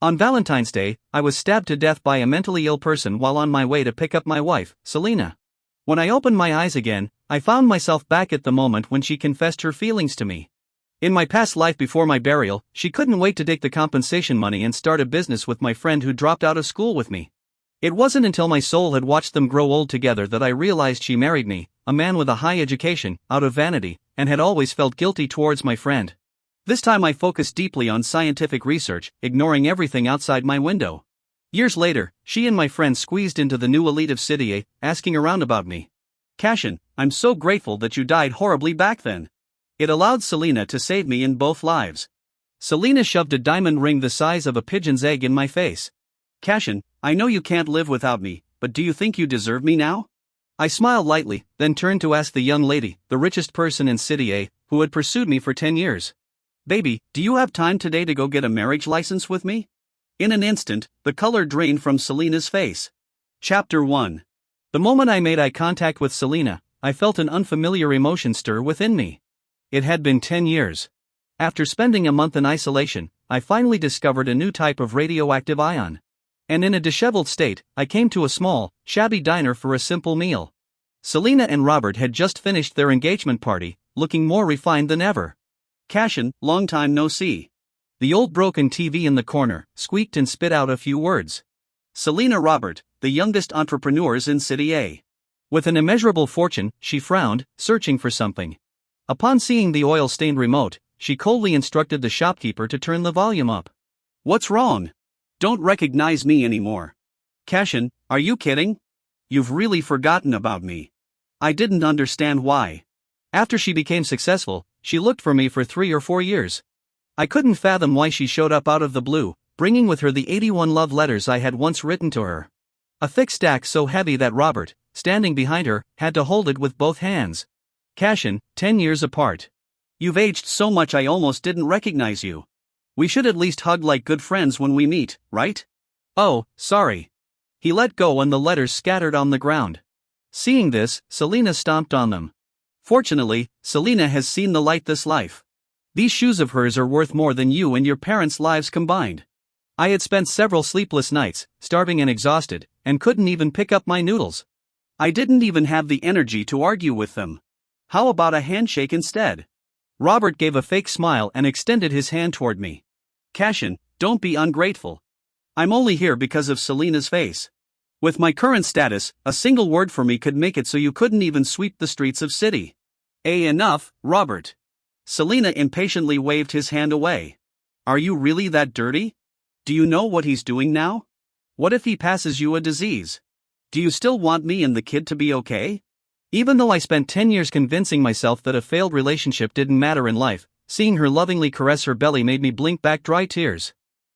On Valentine's Day, I was stabbed to death by a mentally ill person while on my way to pick up my wife, Selena. When I opened my eyes again, I found myself back at the moment when she confessed her feelings to me. In my past life before my burial, she couldn't wait to take the compensation money and start a business with my friend who dropped out of school with me. It wasn't until my soul had watched them grow old together that I realized she married me, a man with a high education, out of vanity, and had always felt guilty towards my friend. This time I focused deeply on scientific research, ignoring everything outside my window. Years later, she and my friend squeezed into the new elite of City A, asking around about me. Cashin, I'm so grateful that you died horribly back then. It allowed Selena to save me in both lives. Selena shoved a diamond ring the size of a pigeon's egg in my face. Cashin, I know you can't live without me, but do you think you deserve me now? I smiled lightly, then turned to ask the young lady, the richest person in City A, who had pursued me for 10 years. Baby, do you have time today to go get a marriage license with me? In an instant, the color drained from Selena's face. Chapter 1. The moment I made eye contact with Selena, I felt an unfamiliar emotion stir within me. It had been 10 years. After spending a month in isolation, I finally discovered a new type of radioactive ion. And in a disheveled state, I came to a small, shabby diner for a simple meal. Selena and Robert had just finished their engagement party, looking more refined than ever. Cashin, long time no see. The old broken TV in the corner squeaked and spit out a few words. Selena Robert, the youngest entrepreneurs in City A. With an immeasurable fortune, she frowned, searching for something. Upon seeing the oil-stained remote, she coldly instructed the shopkeeper to turn the volume up. What's wrong? Don't recognize me anymore. Cashin, are you kidding? You've really forgotten about me. I didn't understand why. After she became successful, she looked for me for 3 or 4 years. I couldn't fathom why she showed up out of the blue, bringing with her the 81 love letters I had once written to her. A thick stack so heavy that Robert, standing behind her, had to hold it with both hands. Cashin, 10 years apart. You've aged so much I almost didn't recognize you. We should at least hug like good friends when we meet, right? Oh, sorry. He let go and the letters scattered on the ground. Seeing this, Selena stomped on them. Fortunately, Selena has seen the light this life. These shoes of hers are worth more than you and your parents' lives combined. I had spent several sleepless nights, starving and exhausted, and couldn't even pick up my noodles. I didn't even have the energy to argue with them. How about a handshake instead? Robert gave a fake smile and extended his hand toward me. Cashin, don't be ungrateful. I'm only here because of Selena's face. With my current status, a single word for me could make it so you couldn't even sweep the streets of City A. Enough, Robert. Selena impatiently waved his hand away. Are you really that dirty? Do you know what he's doing now? What if he passes you a disease? Do you still want me and the kid to be okay? Even though I spent 10 years convincing myself that a failed relationship didn't matter in life, seeing her lovingly caress her belly made me blink back dry tears.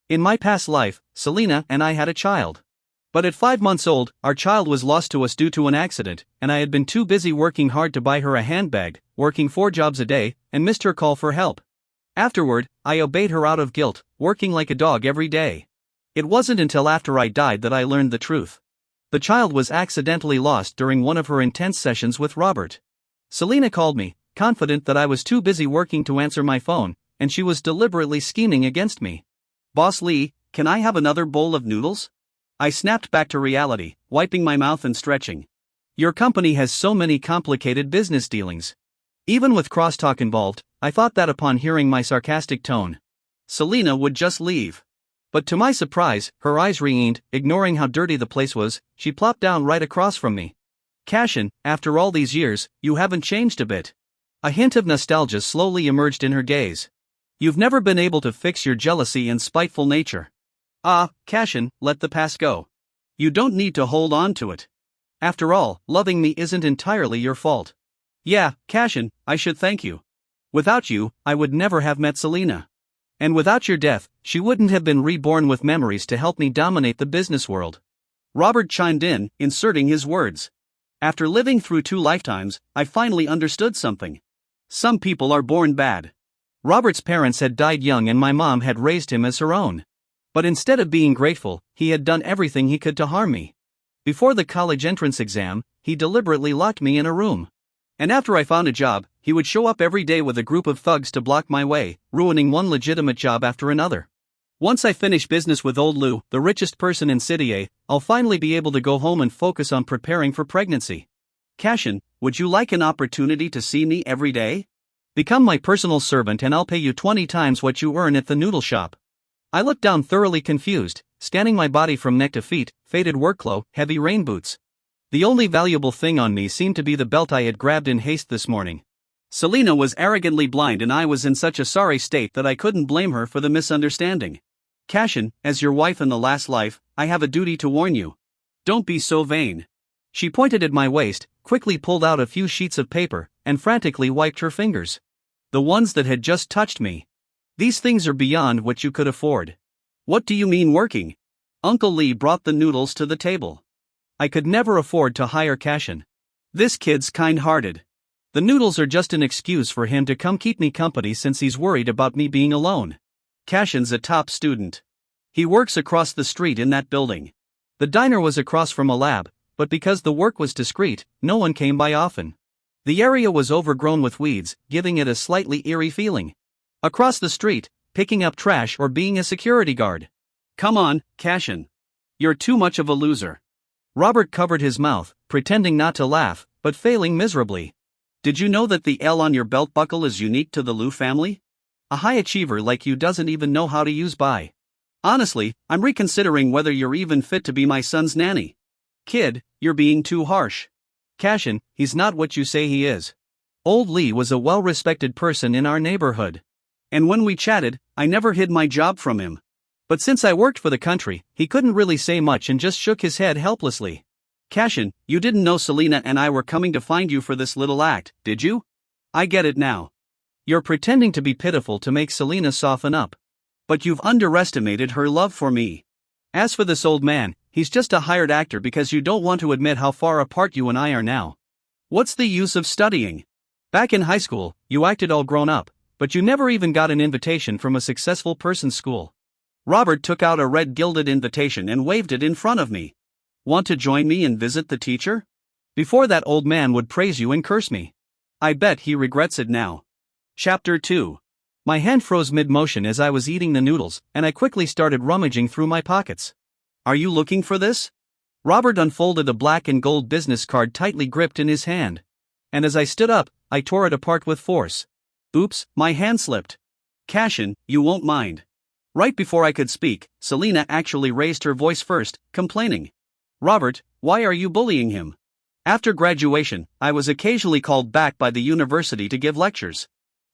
In my past life, Selena and I had a child. But at 5 months old, our child was lost to us due to an accident, and I had been too busy working hard to buy her a handbag, working 4 jobs a day, and missed her call for help. Afterward, I obeyed her out of guilt, working like a dog every day. It wasn't until after I died that I learned the truth. The child was accidentally lost during one of her intense sessions with Robert. Selena called me, confident that I was too busy working to answer my phone, and she was deliberately scheming against me. Boss Lee, can I have another bowl of noodles? I snapped back to reality, wiping my mouth and stretching. Your company has so many complicated business dealings. Even with crosstalk involved, I thought that upon hearing my sarcastic tone, Selena would just leave. But to my surprise, her eyes re-aimed, ignoring how dirty the place was, she plopped down right across from me. Cashin, after all these years, you haven't changed a bit. A hint of nostalgia slowly emerged in her gaze. You've never been able to fix your jealousy and spiteful nature. Ah, Cashin, let the past go. You don't need to hold on to it. After all, loving me isn't entirely your fault. Yeah, Cashin, I should thank you. Without you, I would never have met Selena. And without your death, she wouldn't have been reborn with memories to help me dominate the business world. Robert chimed in, inserting his words. After living through 2 lifetimes, I finally understood something. Some people are born bad. Robert's parents had died young and my mom had raised him as her own. But instead of being grateful, he had done everything he could to harm me. Before the college entrance exam, he deliberately locked me in a room. And after I found a job, he would show up every day with a group of thugs to block my way, ruining one legitimate job after another. Once I finish business with old Lou, the richest person in City A, I'll finally be able to go home and focus on preparing for pregnancy. Cashin, would you like an opportunity to see me every day? Become my personal servant and I'll pay you 20 times what you earn at the noodle shop. I looked down thoroughly confused, scanning my body from neck to feet, faded work clothes, heavy rain boots. The only valuable thing on me seemed to be the belt I had grabbed in haste this morning. Selina was arrogantly blind and I was in such a sorry state that I couldn't blame her for the misunderstanding. Cashin, as your wife in the last life, I have a duty to warn you. Don't be so vain. She pointed at my waist, quickly pulled out a few sheets of paper, and frantically wiped her fingers. The ones that had just touched me. These things are beyond what you could afford. What do you mean working? Uncle Lee brought the noodles to the table. I could never afford to hire Cashin. This kid's kind-hearted. The noodles are just an excuse for him to come keep me company since he's worried about me being alone. Cashin's a top student. He works across the street in that building. The diner was across from a lab, but because the work was discreet, no one came by often. The area was overgrown with weeds, giving it a slightly eerie feeling. Across the street, picking up trash or being a security guard. Come on, Cashin. You're too much of a loser. Robert covered his mouth, pretending not to laugh, but failing miserably. Did you know that the L on your belt buckle is unique to the Liu family? A high achiever like you doesn't even know how to use buy. Honestly, I'm reconsidering whether you're even fit to be my son's nanny. Kid, you're being too harsh. Cashin, he's not what you say he is. Old Lee was a well-respected person in our neighborhood. And when we chatted, I never hid my job from him. But since I worked for the country, he couldn't really say much and just shook his head helplessly. Cashin, you didn't know Selina and I were coming to find you for this little act, did you? I get it now. You're pretending to be pitiful to make Selina soften up. But you've underestimated her love for me. As for this old man, he's just a hired actor because you don't want to admit how far apart you and I are now. What's the use of studying? Back in high school, you acted all grown up, but you never even got an invitation from a successful person's school. Robert took out a red gilded invitation and waved it in front of me. Want to join me and visit the teacher? Before that old man would praise you and curse me. I bet he regrets it now. Chapter 2. My hand froze mid-motion as I was eating the noodles, and I quickly started rummaging through my pockets. Are you looking for this? Robert unfolded a black and gold business card tightly gripped in his hand. And as I stood up, I tore it apart with force. Oops, my hand slipped. Cashin, you won't mind. Right before I could speak, Selina actually raised her voice first, complaining. Robert, why are you bullying him? After graduation, I was occasionally called back by the university to give lectures.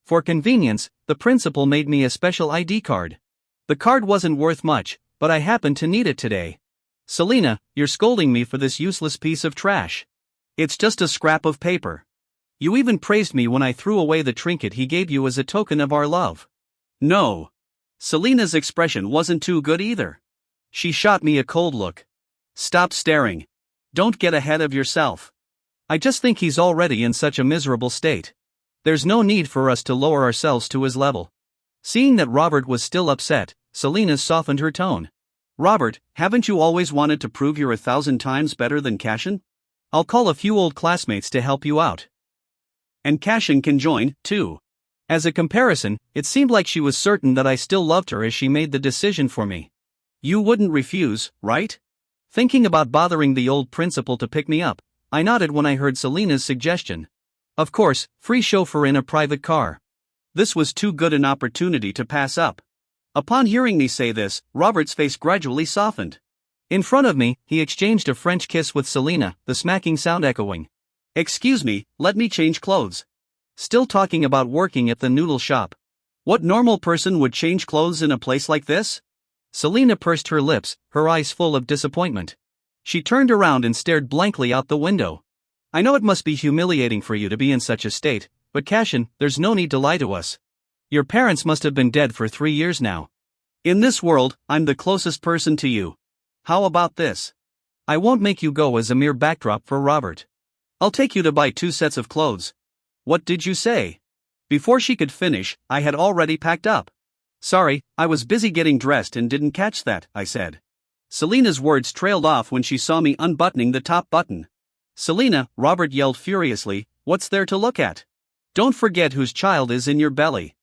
For convenience, the principal made me a special ID card. The card wasn't worth much, but I happened to need it today. Selina, you're scolding me for this useless piece of trash. It's just a scrap of paper. You even praised me when I threw away the trinket he gave you as a token of our love. No. Selina's expression wasn't too good either. She shot me a cold look. Stop staring. Don't get ahead of yourself. I just think he's already in such a miserable state. There's no need for us to lower ourselves to his level. Seeing that Robert was still upset, Selina softened her tone. Robert, haven't you always wanted to prove you're 1,000 times better than Cashin? I'll call a few old classmates to help you out. And Cashin can join, too. As a comparison, it seemed like she was certain that I still loved her as she made the decision for me. You wouldn't refuse, right? Thinking about bothering the old principal to pick me up, I nodded when I heard Selina's suggestion. Of course, free chauffeur in a private car. This was too good an opportunity to pass up. Upon hearing me say this, Robert's face gradually softened. In front of me, he exchanged a French kiss with Selina, the smacking sound echoing. Excuse me, let me change clothes. Still talking about working at the noodle shop. What normal person would change clothes in a place like this? Selina pursed her lips, her eyes full of disappointment. She turned around and stared blankly out the window. I know it must be humiliating for you to be in such a state, but Cashin, there's no need to lie to us. Your parents must have been dead for 3 years now. In this world, I'm the closest person to you. How about this? I won't make you go as a mere backdrop for Robert. I'll take you to buy 2 sets of clothes. What did you say? Before she could finish, I had already packed up. Sorry, I was busy getting dressed and didn't catch that, I said. Selina's words trailed off when she saw me unbuttoning the top button. Selina, Robert yelled furiously, what's there to look at? Don't forget whose child is in your belly.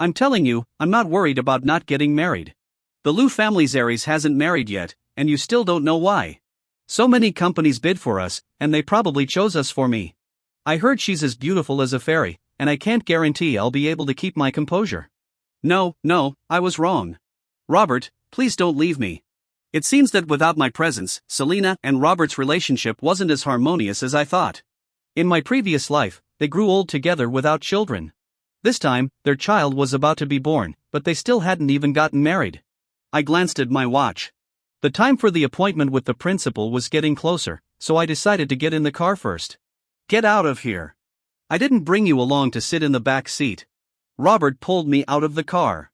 I'm telling you, I'm not worried about not getting married. The Liu family's heiress hasn't married yet, and you still don't know why. So many companies bid for us, and they probably chose us for me. I heard she's as beautiful as a fairy, and I can't guarantee I'll be able to keep my composure. No, I was wrong. Robert, please don't leave me. It seems that without my presence, Selina and Robert's relationship wasn't as harmonious as I thought. In my previous life, they grew old together without children. This time, their child was about to be born, but they still hadn't even gotten married. I glanced at my watch. The time for the appointment with the principal was getting closer, so I decided to get in the car first. Get out of here. I didn't bring you along to sit in the back seat. Robert pulled me out of the car.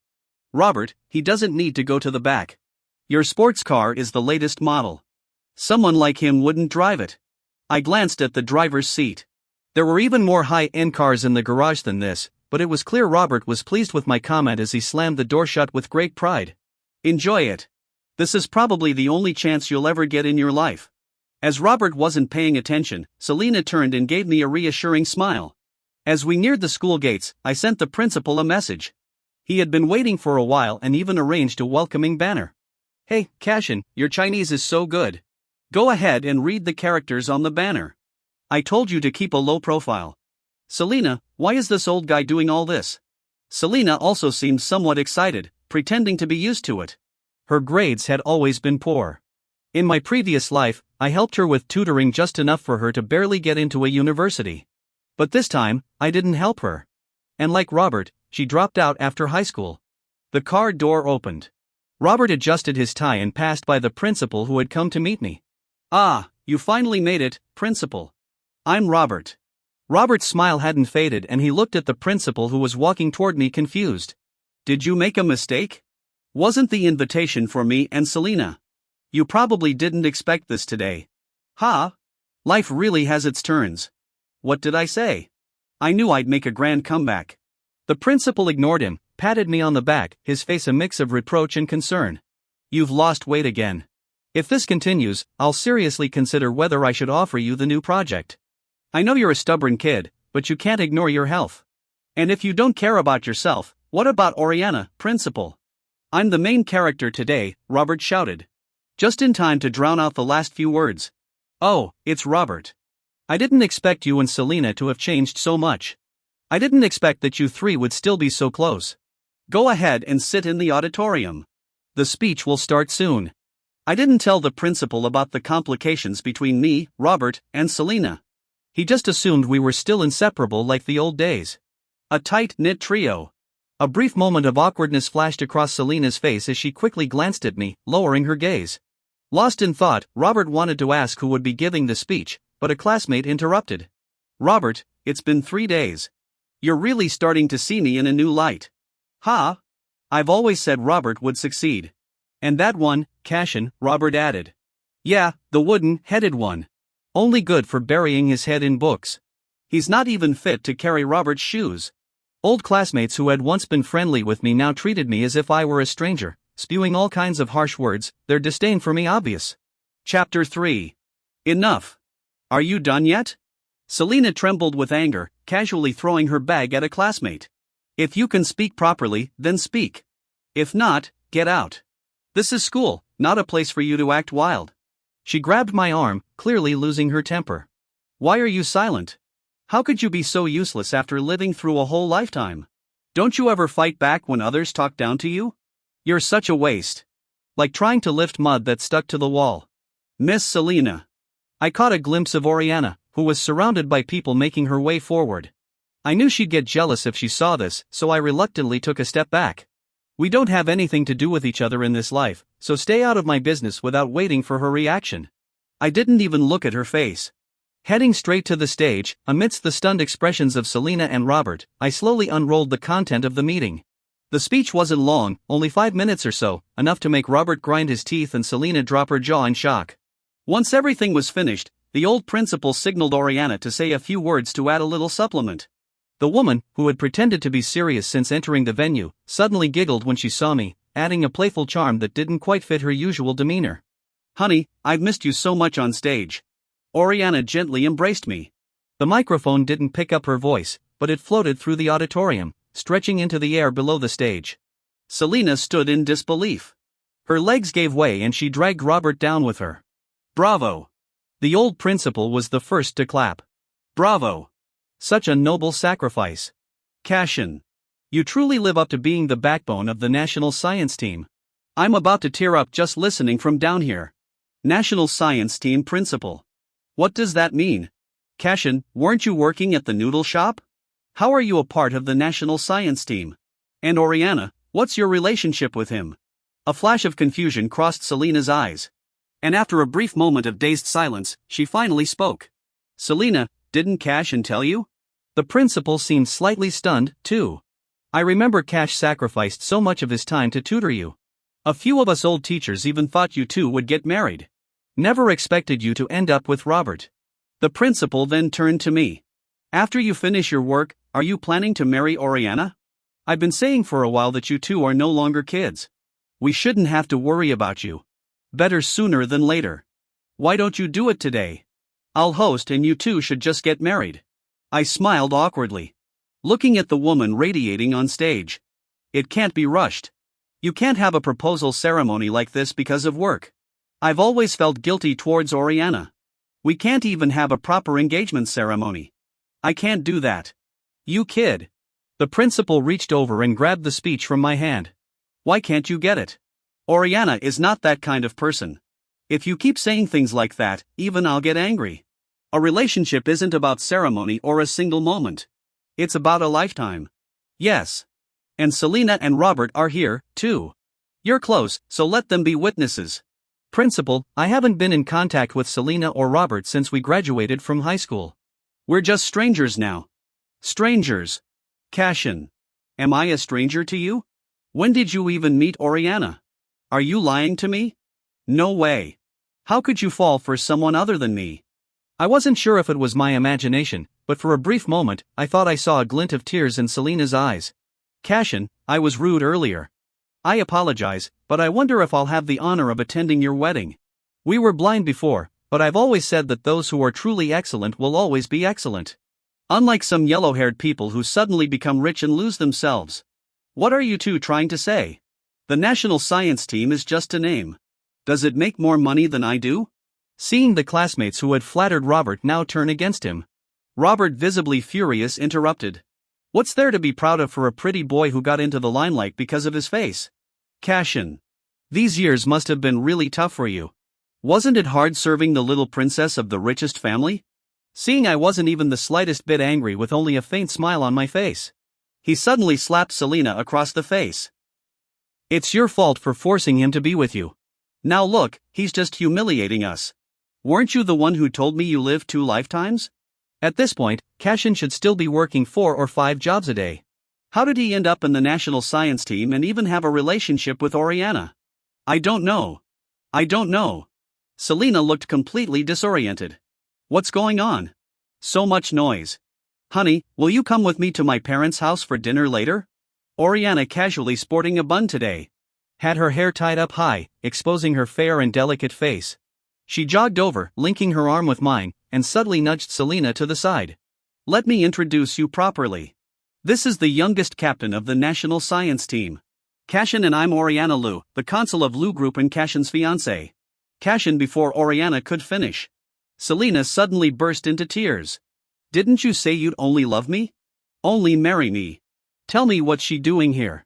Robert, he doesn't need to go to the back. Your sports car is the latest model. Someone like him wouldn't drive it. I glanced at the driver's seat. There were even more high-end cars in the garage than this, but it was clear Robert was pleased with my comment as he slammed the door shut with great pride. Enjoy it. This is probably the only chance you'll ever get in your life. As Robert wasn't paying attention, Selina turned and gave me a reassuring smile. As we neared the school gates, I sent the principal a message. He had been waiting for a while and even arranged a welcoming banner. Hey, Cashin, your Chinese is so good. Go ahead and read the characters on the banner. I told you to keep a low profile. Selina, why is this old guy doing all this? Selina also seemed somewhat excited, pretending to be used to it. Her grades had always been poor. In my previous life, I helped her with tutoring just enough for her to barely get into a university. But this time, I didn't help her. And like Robert, she dropped out after high school. The car door opened. Robert adjusted his tie and passed by the principal who had come to meet me. Ah, you finally made it, principal. I'm Robert. Robert's smile hadn't faded and he looked at the principal who was walking toward me confused. Did you make a mistake? Wasn't the invitation for me and Selina? You probably didn't expect this today. Huh? Life really has its turns. What did I say? I knew I'd make a grand comeback. The principal ignored him, patted me on the back, his face a mix of reproach and concern. You've lost weight again. If this continues, I'll seriously consider whether I should offer you the new project. I know you're a stubborn kid, but you can't ignore your health. And if you don't care about yourself, what about Oriana, principal? I'm the main character today, Robert shouted. Just in time to drown out the last few words. Oh, it's Robert. I didn't expect you and Selina to have changed so much. I didn't expect that you three would still be so close. Go ahead and sit in the auditorium. The speech will start soon. I didn't tell the principal about the complications between me, Robert, and Selina. He just assumed we were still inseparable like the old days. A tight-knit trio. A brief moment of awkwardness flashed across Selina's face as she quickly glanced at me, lowering her gaze. Lost in thought, Robert wanted to ask who would be giving the speech, but a classmate interrupted. Robert, it's been 3 days. You're really starting to see me in a new light. Huh? I've always said Robert would succeed. And that one, Cashin, Robert added. Yeah, the wooden-headed one. Only good for burying his head in books. He's not even fit to carry Robert's shoes. Old classmates who had once been friendly with me now treated me as if I were a stranger, spewing all kinds of harsh words, their disdain for me obvious. Chapter 3. Enough. Are you done yet? Selina trembled with anger, casually throwing her bag at a classmate. If you can speak properly, then speak. If not, get out. This is school, not a place for you to act wild. She grabbed my arm, clearly losing her temper. Why are you silent? How could you be so useless after living through a whole lifetime? Don't you ever fight back when others talk down to you? You're such a waste. Like trying to lift mud that stuck to the wall. Miss Selina. I caught a glimpse of Oriana, who was surrounded by people making her way forward. I knew she'd get jealous if she saw this, so I reluctantly took a step back. We don't have anything to do with each other in this life, so stay out of my business without waiting for her reaction. I didn't even look at her face. Heading straight to the stage, amidst the stunned expressions of Selina and Robert, I slowly unrolled the content of the meeting. The speech wasn't long, only 5 minutes or so, enough to make Robert grind his teeth and Selina drop her jaw in shock. Once everything was finished, the old principal signaled Oriana to say a few words to add a little supplement. The woman, who had pretended to be serious since entering the venue, suddenly giggled when she saw me, adding a playful charm that didn't quite fit her usual demeanor. Honey, I've missed you so much on stage. Oriana gently embraced me. The microphone didn't pick up her voice, but it floated through the auditorium, stretching into the air below the stage. Selina stood in disbelief. Her legs gave way and she dragged Robert down with her. Bravo! The old principal was the first to clap. Bravo! Such a noble sacrifice. Cashin. You truly live up to being the backbone of the national science team. I'm about to tear up just listening from down here. National Science Team Principal. What does that mean? Cashin, weren't you working at the noodle shop? How are you a part of the National Science Team? And Oriana, what's your relationship with him? A flash of confusion crossed Selina's eyes. And after a brief moment of dazed silence, she finally spoke. Selina, didn't Cashin tell you? The principal seemed slightly stunned, too. I remember Cash sacrificed so much of his time to tutor you. A few of us old teachers even thought you two would get married. Never expected you to end up with Robert. The principal then turned to me. After you finish your work, are you planning to marry Oriana? I've been saying for a while that you two are no longer kids. We shouldn't have to worry about you. Better sooner than later. Why don't you do it today? I'll host and you two should just get married. I smiled awkwardly, looking at the woman radiating on stage. It can't be rushed. You can't have a proposal ceremony like this because of work. I've always felt guilty towards Oriana. We can't even have a proper engagement ceremony. I can't do that. You kid. The principal reached over and grabbed the speech from my hand. Why can't you get it? Oriana is not that kind of person. If you keep saying things like that, even I'll get angry. A relationship isn't about ceremony or a single moment. It's about a lifetime. Yes. And Selina and Robert are here, too. You're close, so let them be witnesses. Principal, I haven't been in contact with Selina or Robert since we graduated from high school. We're just strangers now. Strangers. Cashin. Am I a stranger to you? When did you even meet Oriana? Are you lying to me? No way. How could you fall for someone other than me? I wasn't sure if it was my imagination, but for a brief moment, I thought I saw a glint of tears in Selina's eyes. Cashin, I was rude earlier. I apologize, but I wonder if I'll have the honor of attending your wedding. We were blind before, but I've always said that those who are truly excellent will always be excellent. Unlike some yellow-haired people who suddenly become rich and lose themselves. What are you two trying to say? The National Science Team is just a name. Does it make more money than I do? Seeing the classmates who had flattered Robert now turn against him, Robert, visibly furious, interrupted. What's there to be proud of for a pretty boy who got into the limelight because of his face? Cashin. These years must have been really tough for you. Wasn't it hard serving the little princess of the richest family? Seeing I wasn't even the slightest bit angry with only a faint smile on my face, he suddenly slapped Selina across the face. It's your fault for forcing him to be with you. Now look, he's just humiliating us. Weren't you the one who told me you lived 2 lifetimes? At this point, Cashin should still be working 4 or 5 jobs a day. How did he end up in the National Science Team and even have a relationship with Oriana? I don't know. Selina looked completely disoriented. What's going on? So much noise. Honey, will you come with me to my parents' house for dinner later? Oriana, casually sporting a bun today, had her hair tied up high, exposing her fair and delicate face. She jogged over, linking her arm with mine, and subtly nudged Selina to the side. Let me introduce you properly. This is the youngest captain of the National Science Team. Cashin, and I'm Oriana Liu, the consul of Liu Group and Cashin's fiancée. Cashin, before Oriana could finish, Selina suddenly burst into tears. Didn't you say you'd only love me? Only marry me? Tell me what's she doing here?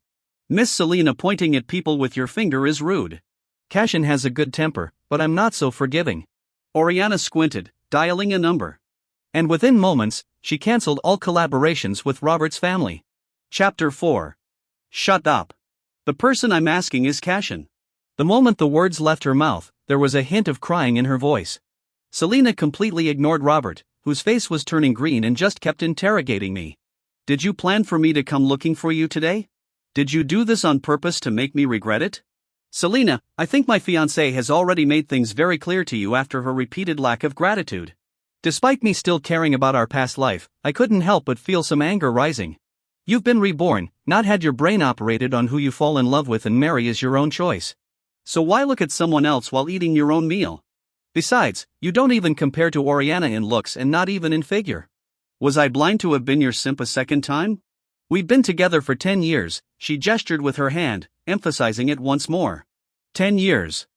Miss Selina, pointing at people with your finger is rude. Cashin has a good temper, but I'm not so forgiving. Oriana squinted, dialing a number. And within moments, she cancelled all collaborations with Robert's family. Chapter 4. Shut up. The person I'm asking is Cashin. The moment the words left her mouth, there was a hint of crying in her voice. Selina completely ignored Robert, whose face was turning green, and just kept interrogating me. Did you plan for me to come looking for you today? Did you do this on purpose to make me regret it? Selina, I think my fiancé has already made things very clear to you after her repeated lack of gratitude. Despite me still caring about our past life, I couldn't help but feel some anger rising. You've been reborn, not had your brain operated on who you fall in love with and marry is your own choice. So why look at someone else while eating your own meal? Besides, you don't even compare to Oriana in looks and not even in figure. Was I blind to have been your simp a second time? We've been together for 10 years, she gestured with her hand, emphasizing it once more. 10 years.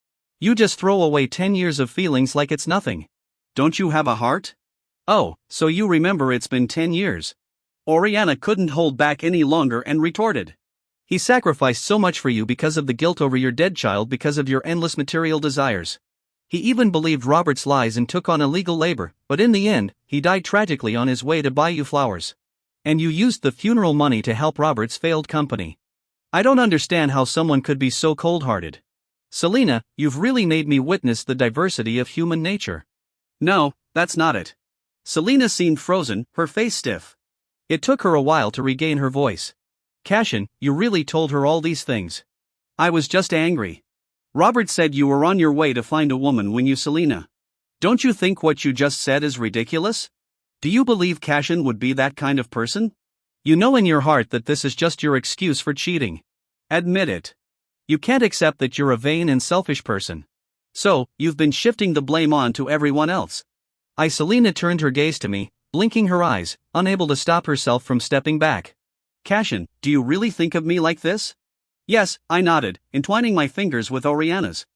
You just throw away 10 years of feelings like it's nothing. Don't you have a heart? Oh, so you remember it's been 10 years. Oriana couldn't hold back any longer and retorted. He sacrificed so much for you because of the guilt over your dead child, because of your endless material desires. He even believed Robert's lies and took on illegal labor, but in the end, he died tragically on his way to buy you flowers. And you used the funeral money to help Robert's failed company. I don't understand how someone could be so cold-hearted. Selena, you've really made me witness the diversity of human nature. No, that's not it. Selena seemed frozen, her face stiff. It took her a while to regain her voice. Cashin, you really told her all these things? I was just angry. Robert said you were on your way to find a woman when you Selena. Don't you think what you just said is ridiculous? Do you believe Cashin would be that kind of person? You know in your heart that this is just your excuse for cheating. Admit it. You can't accept that you're a vain and selfish person. So, you've been shifting the blame on to everyone else. Selena turned her gaze to me, blinking her eyes, unable to stop herself from stepping back. Cashin, do you really think of me like this? Yes, I nodded, entwining my fingers with Oriana's.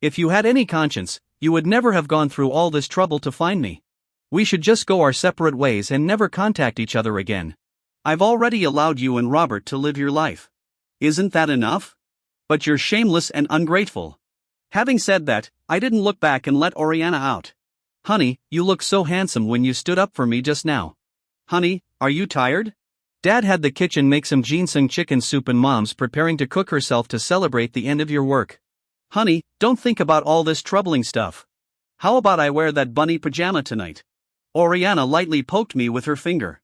If you had any conscience, you would never have gone through all this trouble to find me. We should just go our separate ways and never contact each other again. I've already allowed you and Robert to live your life. Isn't that enough? But you're shameless and ungrateful. Having said that, I didn't look back and let Oriana out. Honey, you looked so handsome when you stood up for me just now. Honey, are you tired? Dad had the kitchen make some ginseng chicken soup and Mom's preparing to cook herself to celebrate the end of your work. Honey, don't think about all this troubling stuff. How about I wear that bunny pajama tonight? Oriana lightly poked me with her finger.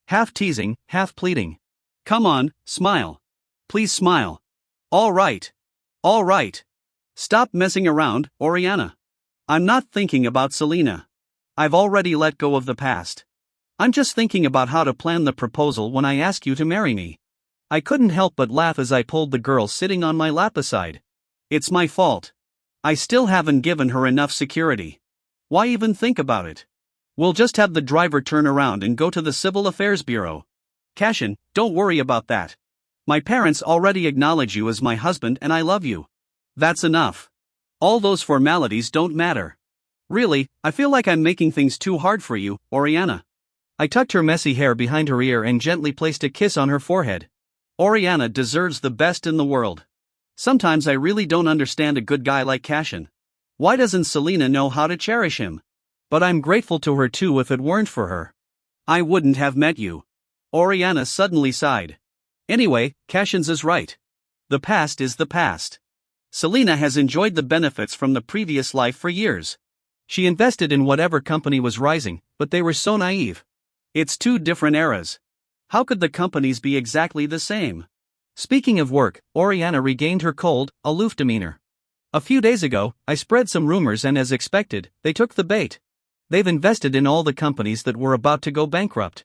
Half teasing, half pleading. Come on, smile. Please smile. All right. All right. Stop messing around, Oriana. I'm not thinking about Selena. I've already let go of the past. I'm just thinking about how to plan the proposal when I ask you to marry me. I couldn't help but laugh as I pulled the girl sitting on my lap aside. It's my fault. I still haven't given her enough security. Why even think about it? We'll just have the driver turn around and go to the Civil Affairs Bureau. Cashin, don't worry about that. My parents already acknowledge you as my husband and I love you. That's enough. All those formalities don't matter. Really, I feel like I'm making things too hard for you, Oriana. I tucked her messy hair behind her ear and gently placed a kiss on her forehead. Oriana deserves the best in the world. Sometimes I really don't understand a good guy like Cashin. Why doesn't Selena know how to cherish him? But I'm grateful to her too. If it weren't for her, I wouldn't have met you. Oriana suddenly sighed. Anyway, Cashin's is right. The past is the past. Selena has enjoyed the benefits from the previous life for years. She invested in whatever company was rising, but they were so naive. It's two different eras. How could the companies be exactly the same? Speaking of work, Oriana regained her cold, aloof demeanor. A few days ago, I spread some rumors and as expected, they took the bait. They've invested in all the companies that were about to go bankrupt.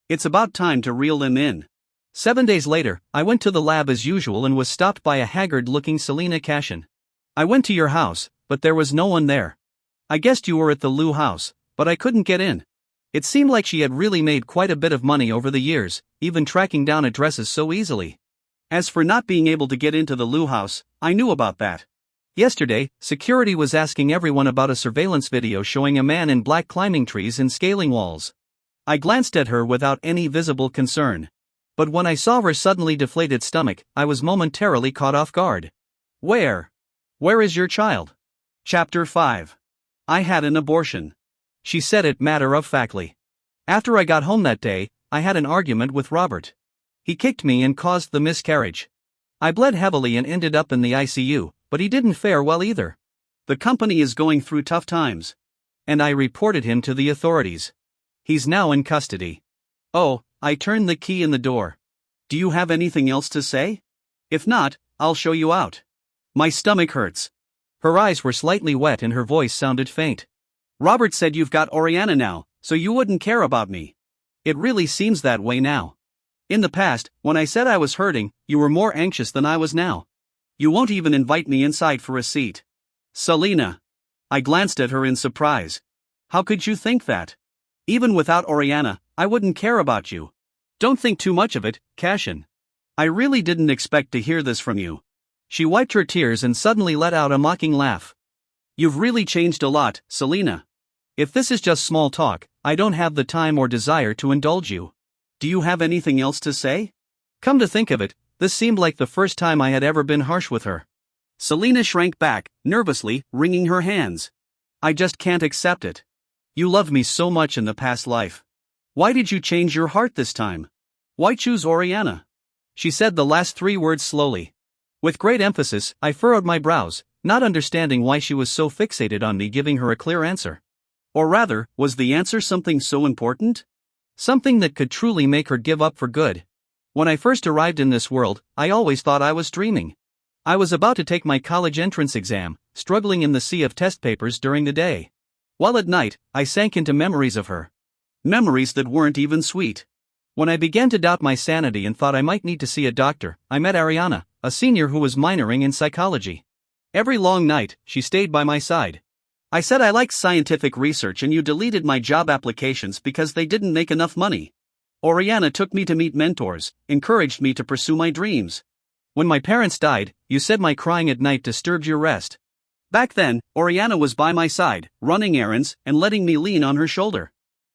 It's about time to reel them in. 7 days later, I went to the lab as usual and was stopped by a haggard-looking Selena Cashin. I went to your house, but there was no one there. I guessed you were at the Lou house, but I couldn't get in. It seemed like she had really made quite a bit of money over the years, even tracking down addresses so easily. As for not being able to get into the Lou house, I knew about that. Yesterday, security was asking everyone about a surveillance video showing a man in black climbing trees and scaling walls. I glanced at her without any visible concern. But when I saw her suddenly deflated stomach, I was momentarily caught off guard. Where is your child? Chapter 5. I had an abortion. She said it matter-of-factly. After I got home that day, I had an argument with Robert. He kicked me and caused the miscarriage. I bled heavily and ended up in the ICU, but he didn't fare well either. The company is going through tough times. And I reported him to the authorities. He's now in custody. Oh, I turned the key in the door. Do you have anything else to say? If not, I'll show you out. My stomach hurts. Her eyes were slightly wet and her voice sounded faint. Robert said you've got Oriana now, so you wouldn't care about me. It really seems that way now. In the past, when I said I was hurting, you were more anxious than I was now. You won't even invite me inside for a seat. Selena. I glanced at her in surprise. How could you think that? Even without Oriana, I wouldn't care about you. Don't think too much of it, Cashin. I really didn't expect to hear this from you. She wiped her tears and suddenly let out a mocking laugh. You've really changed a lot, Selena. If this is just small talk, I don't have the time or desire to indulge you. Do you have anything else to say? Come to think of it, this seemed like the first time I had ever been harsh with her. Selena shrank back, nervously, wringing her hands. I just can't accept it. You loved me so much in the past life. Why did you change your heart this time? Why choose Oriana? She said the last 3 words slowly. With great emphasis, I furrowed my brows, not understanding why she was so fixated on me giving her a clear answer. Or rather, was the answer something so important? Something that could truly make her give up for good. When I first arrived in this world, I always thought I was dreaming. I was about to take my college entrance exam, struggling in the sea of test papers during the day. While at night, I sank into memories of her. Memories that weren't even sweet. When I began to doubt my sanity and thought I might need to see a doctor, I met Ariana, a senior who was minoring in psychology. Every long night, she stayed by my side. I said I liked scientific research and you deleted my job applications because they didn't make enough money. Oriana took me to meet mentors, encouraged me to pursue my dreams. When my parents died, you said my crying at night disturbed your rest. Back then, Oriana was by my side, running errands, and letting me lean on her shoulder.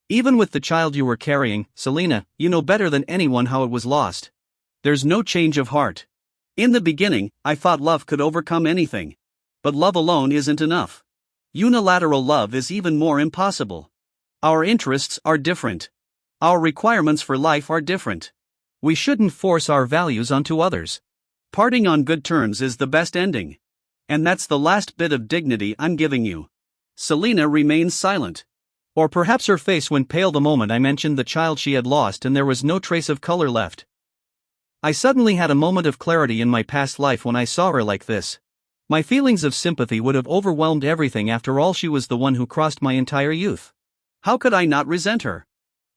Even with the child you were carrying, Selena, you know better than anyone how it was lost. There's no change of heart. In the beginning, I thought love could overcome anything. But love alone isn't enough. Unilateral love is even more impossible. Our interests are different. Our requirements for life are different. We shouldn't force our values onto others. Parting on good terms is the best ending. And that's the last bit of dignity I'm giving you. Selena remains silent. Or perhaps her face went pale the moment I mentioned the child she had lost and there was no trace of color left. I suddenly had a moment of clarity in my past life when I saw her like this. My feelings of sympathy would have overwhelmed everything. After all, she was the one who crossed my entire youth. How could I not resent her?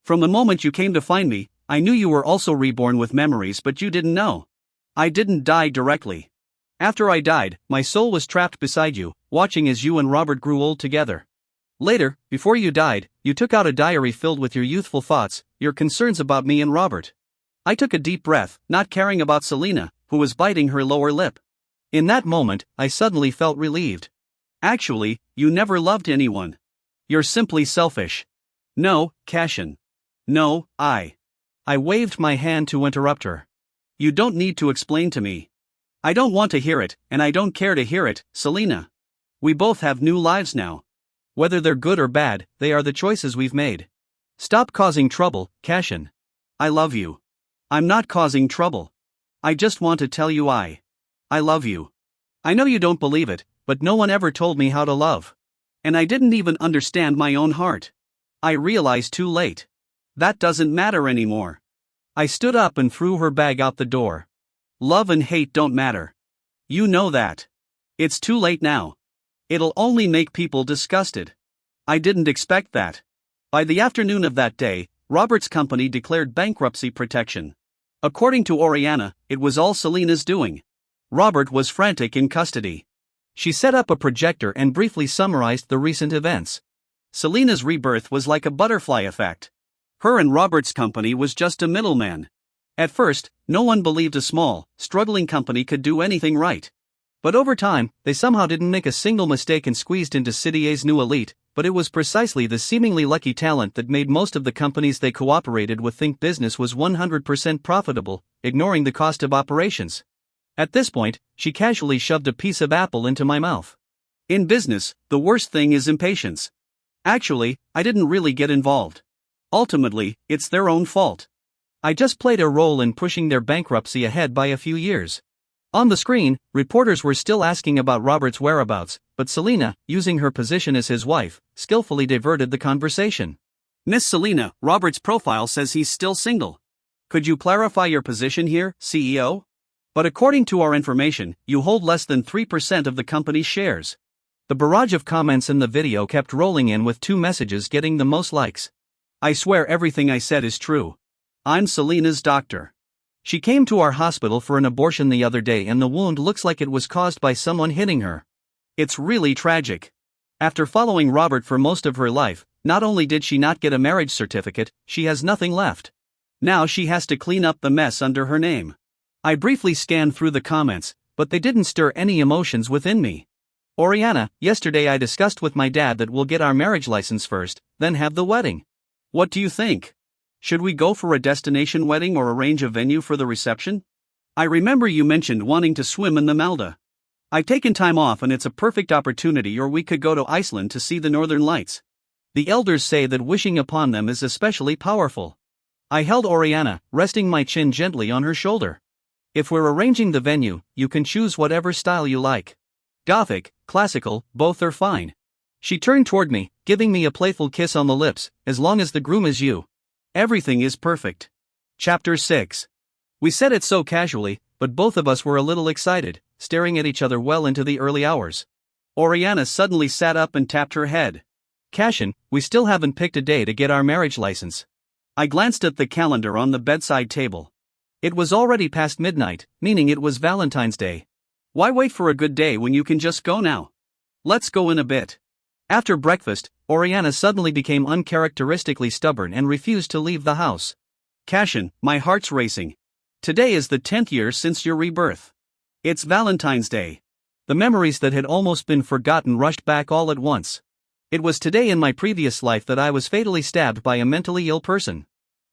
From the moment you came to find me, I knew you were also reborn with memories, but you didn't know. I didn't die directly. After I died, my soul was trapped beside you, watching as you and Robert grew old together. Later, before you died, you took out a diary filled with your youthful thoughts, your concerns about me and Robert. I took a deep breath, not caring about Selena, who was biting her lower lip. In that moment, I suddenly felt relieved. Actually, you never loved anyone. You're simply selfish. No, Cashin. No, I waved my hand to interrupt her. You don't need to explain to me. I don't want to hear it, and I don't care to hear it, Selena. We both have new lives now. Whether they're good or bad, they are the choices we've made. Stop causing trouble, Cashin. I love you. I'm not causing trouble. I just want to tell you I love you. I know you don't believe it, but no one ever told me how to love. And I didn't even understand my own heart. I realized too late. That doesn't matter anymore. I stood up and threw her bag out the door. Love and hate don't matter. You know that. It's too late now. It'll only make people disgusted. I didn't expect that. By the afternoon of that day, Robert's company declared bankruptcy protection. According to Oriana, it was all Selena's doing. Robert was frantic in custody. She set up a projector and briefly summarized the recent events. Selena's rebirth was like a butterfly effect. Her and Robert's company was just a middleman. At first, no one believed a small, struggling company could do anything right. But over time, they somehow didn't make a single mistake and squeezed into City A's new elite, but it was precisely the seemingly lucky talent that made most of the companies they cooperated with think business was 100% profitable, ignoring the cost of operations. At this point, she casually shoved a piece of apple into my mouth. In business, the worst thing is impatience. Actually, I didn't really get involved. Ultimately, it's their own fault. I just played a role in pushing their bankruptcy ahead by a few years. On the screen, reporters were still asking about Robert's whereabouts, but Selena, using her position as his wife, skillfully diverted the conversation. Miss Selena, Robert's profile says he's still single. Could you clarify your position here, CEO? But according to our information, you hold less than 3% of the company's shares. The barrage of comments in the video kept rolling in, with 2 messages getting the most likes. I swear everything I said is true. I'm Selena's doctor. She came to our hospital for an abortion the other day and the wound looks like it was caused by someone hitting her. It's really tragic. After following Robert for most of her life, not only did she not get a marriage certificate, she has nothing left. Now she has to clean up the mess under her name. I briefly scanned through the comments, but they didn't stir any emotions within me. Oriana, yesterday I discussed with my dad that we'll get our marriage license first, then have the wedding. What do you think? Should we go for a destination wedding or arrange a venue for the reception? I remember you mentioned wanting to swim in the Malda. I've taken time off and it's a perfect opportunity, or we could go to Iceland to see the northern lights. The elders say that wishing upon them is especially powerful. I held Oriana, resting my chin gently on her shoulder. If we're arranging the venue, you can choose whatever style you like. Gothic, classical, both are fine. She turned toward me, giving me a playful kiss on the lips, as long as the groom is you. Everything is perfect. Chapter 6. We said it so casually, but both of us were a little excited, staring at each other well into the early hours. Oriana suddenly sat up and tapped her head. Cashin, we still haven't picked a day to get our marriage license. I glanced at the calendar on the bedside table. It was already past midnight, meaning it was Valentine's Day. Why wait for a good day when you can just go now? Let's go in a bit. After breakfast, Oriana suddenly became uncharacteristically stubborn and refused to leave the house. Cashin, my heart's racing. Today is the 10th year since your rebirth. It's Valentine's Day. The memories that had almost been forgotten rushed back all at once. It was today in my previous life that I was fatally stabbed by a mentally ill person.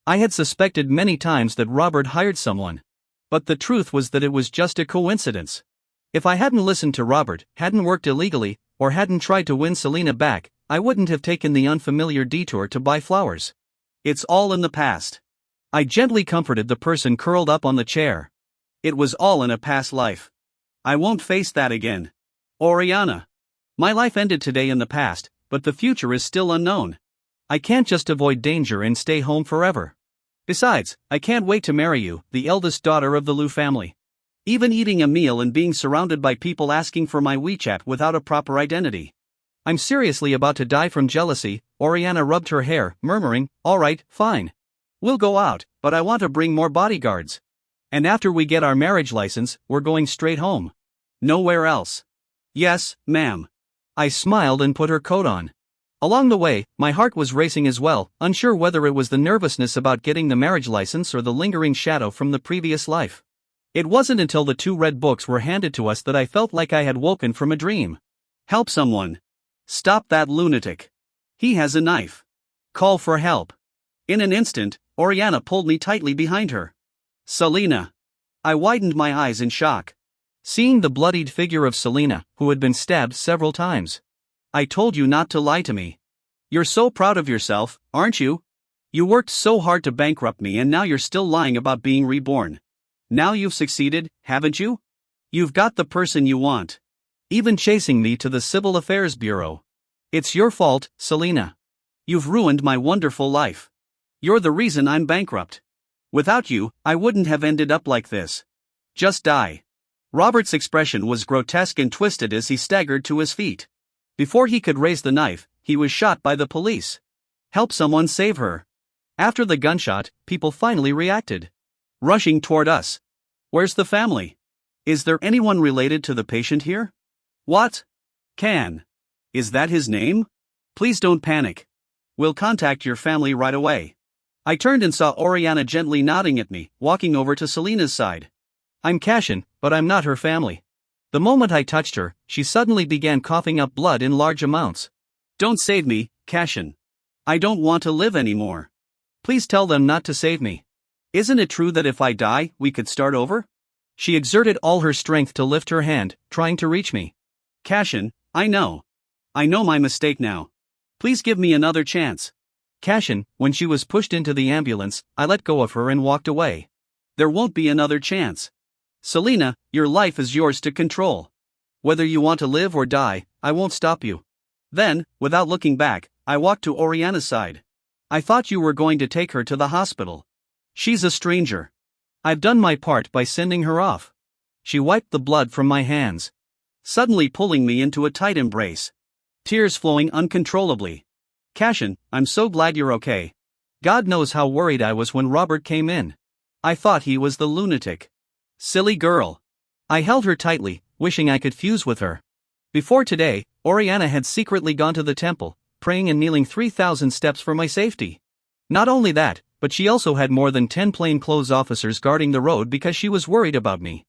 I had suspected many times that Robert hired someone. But the truth was that it was just a coincidence. If I hadn't listened to Robert, hadn't worked illegally, or hadn't tried to win Selena back, I wouldn't have taken the unfamiliar detour to buy flowers. It's all in the past. I gently comforted the person curled up on the chair. It was all in a past life. I won't face that again. Oriana. My life ended today in the past, but the future is still unknown. I can't just avoid danger and stay home forever. Besides, I can't wait to marry you, the eldest daughter of the Liu family. Even eating a meal and being surrounded by people asking for my WeChat without a proper identity. I'm seriously about to die from jealousy. Oriana rubbed her hair, murmuring, all right, fine. We'll go out, but I want to bring more bodyguards. And after we get our marriage license, we're going straight home. Nowhere else. Yes, ma'am. I smiled and put her coat on. Along the way, my heart was racing as well, unsure whether it was the nervousness about getting the marriage license or the lingering shadow from the previous life. It wasn't until the 2 red books were handed to us that I felt like I had woken from a dream. Help someone. Stop that lunatic. He has a knife. Call for help. In an instant, Oriana pulled me tightly behind her. Selena. I widened my eyes in shock. Seeing the bloodied figure of Selena, who had been stabbed several times. I told you not to lie to me. You're so proud of yourself, aren't you? You worked so hard to bankrupt me and now you're still lying about being reborn. Now you've succeeded, haven't you? You've got the person you want. Even chasing me to the Civil Affairs Bureau. It's your fault, Selena. You've ruined my wonderful life. You're the reason I'm bankrupt. Without you, I wouldn't have ended up like this. Just die. Robert's expression was grotesque and twisted as he staggered to his feet. Before he could raise the knife, he was shot by the police. Help someone save her. After the gunshot, people finally reacted. Rushing toward us. Where's the family? Is there anyone related to the patient here? What? Can. Is that his name? Please don't panic. We'll contact your family right away. I turned and saw Oriana gently nodding at me, walking over to Selena's side. I'm Cashin, but I'm not her family. The moment I touched her, she suddenly began coughing up blood in large amounts. Don't save me, Cashin. I don't want to live anymore. Please tell them not to save me. Isn't it true that if I die, we could start over? She exerted all her strength to lift her hand, trying to reach me. Cashin, I know my mistake now. Please give me another chance. Cashin, when she was pushed into the ambulance, I let go of her and walked away. There won't be another chance. Selena, your life is yours to control. Whether you want to live or die, I won't stop you. Then, without looking back, I walked to Oriana's side. I thought you were going to take her to the hospital. She's a stranger. I've done my part by sending her off. She wiped the blood from my hands, suddenly pulling me into a tight embrace. Tears flowing uncontrollably. Cashin, I'm so glad you're okay. God knows how worried I was when Robert came in. I thought he was the lunatic. Silly girl. I held her tightly, wishing I could fuse with her. Before today, Oriana had secretly gone to the temple, praying and kneeling 3,000 steps for my safety. Not only that, but she also had more than 10 plainclothes officers guarding the road because she was worried about me.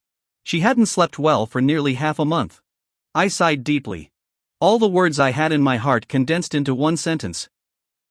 She hadn't slept well for nearly half a month. I sighed deeply. All the words I had in my heart condensed into one sentence.